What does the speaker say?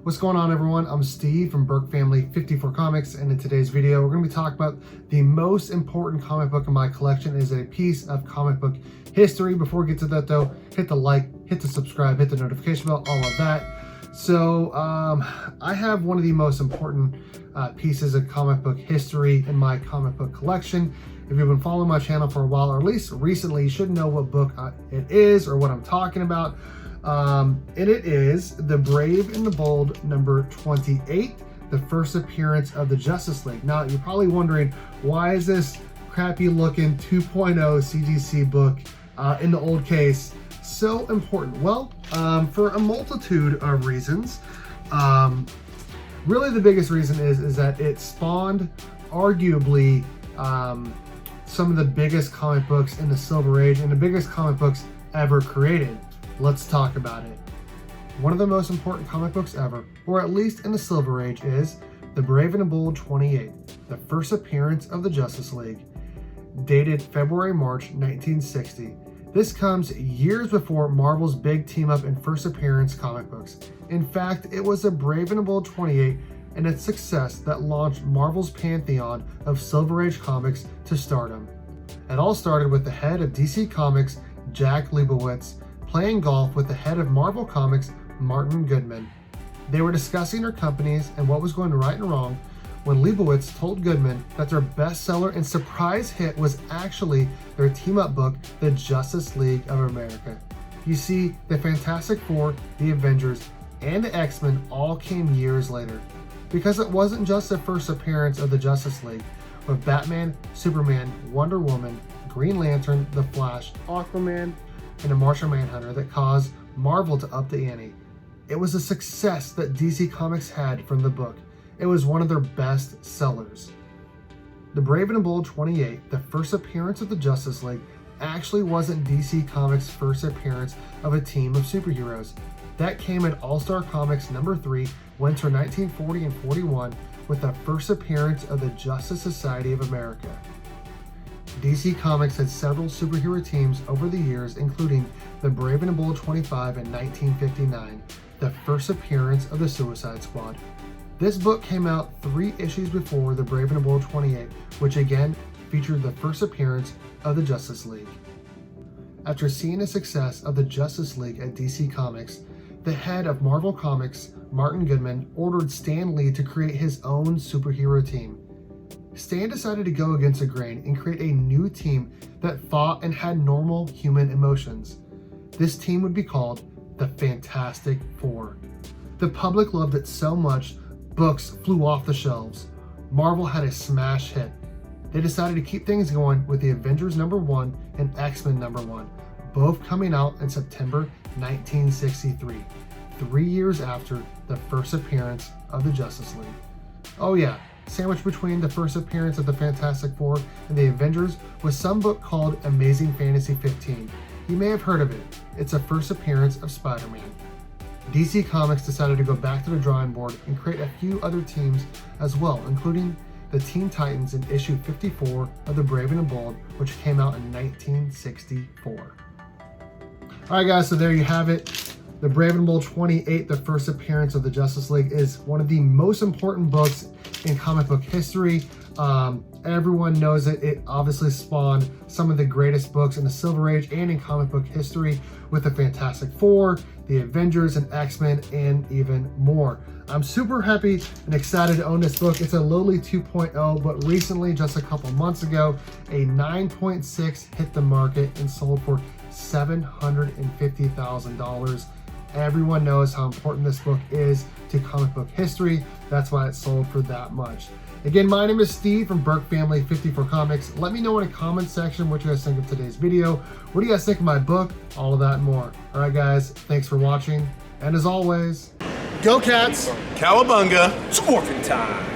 What's going on, everyone? I'm Steve from Burke Family 54 Comics, and in today's video, we're going to be talking about the most important comic book in my collection. It is a piece of comic book history. Before we get to that, though, hit the like, hit the subscribe, hit the notification bell, all of that. So, I have one of the most important pieces of comic book history in my comic book collection. If you've been following my channel for a while, or at least recently, you should know what book it is or what I'm talking about. And it is The Brave and the Bold, number 28, the first appearance of the Justice League. Now, you're probably wondering, why is this crappy looking 2.0 CGC book in the old case so important? Well, for a multitude of reasons. Really the biggest reason is that it spawned arguably some of the biggest comic books in the Silver Age and the biggest comic books ever created. Let's talk about it. One of the most important comic books ever, or at least in the Silver Age, is The Brave and the Bold 28, the first appearance of the Justice League, dated February-March 1960. This comes years before Marvel's big team-up and first appearance comic books. In fact, it was The Brave and the Bold 28 and its success that launched Marvel's pantheon of Silver Age comics to stardom. It all started with the head of DC Comics, Jack Leibowitz, playing golf with the head of Marvel Comics, Martin Goodman. They were discussing their companies and what was going right and wrong when Leibowitz told Goodman that their bestseller and surprise hit was actually their team-up book, The Justice League of America. You see, the Fantastic Four, the Avengers, and the X-Men all came years later, because it wasn't just the first appearance of the Justice League, with Batman, Superman, Wonder Woman, Green Lantern, The Flash, Aquaman, and the Martian Manhunter that caused Marvel to up the ante. It was a success that DC Comics had from the book. It was one of their best sellers. The Brave and the Bold 28, the first appearance of the Justice League, actually wasn't DC Comics' first appearance of a team of superheroes. That came in All-Star Comics number 3, winter 1940 and 41, with the first appearance of the Justice Society of America. DC Comics had several superhero teams over the years, including The Brave and the Bold 25 in 1959, the first appearance of the Suicide Squad. This book came out 3 issues before The Brave and the Bold 28, which again featured the first appearance of the Justice League. After seeing the success of the Justice League at DC Comics, the head of Marvel Comics, Martin Goodman, ordered Stan Lee to create his own superhero team. Stan decided to go against the grain and create a new team that fought and had normal human emotions. This team would be called the Fantastic Four. The public loved it so much, books flew off the shelves. Marvel had a smash hit. They decided to keep things going with the Avengers number 1 and X-Men number 1, both coming out in September 1963, 3 years after the first appearance of the Justice League. Oh yeah, sandwiched between the first appearance of the Fantastic Four and the Avengers was some book called Amazing Fantasy 15. You may have heard of it. It's a first appearance of Spider-Man. DC Comics decided to go back to the drawing board and create a few other teams as well, including the Teen Titans in issue 54 of The Brave and the Bold, which came out in 1964. Alright guys, so there you have it. The Brave and the Bold 28, the first appearance of the Justice League, is one of the most important books in comic book history. Everyone knows it. It obviously spawned some of the greatest books in the Silver Age and in comic book history, with the Fantastic Four, the Avengers, and X-Men, and even more. I'm super happy and excited to own this book. It's a lowly 2.0, but recently, just a couple months ago, a 9.6 hit the market and sold for $750,000. Everyone knows how important this book is to comic book history. That's why it sold for that much. Again, my name is Steve from Burke Family 54 Comics. Let me know in the comment section what you guys think of today's video. What do you guys think of my book? All of that and more. All right, guys, thanks for watching. And as always, go Cats! Cowabunga! It's Morphin time!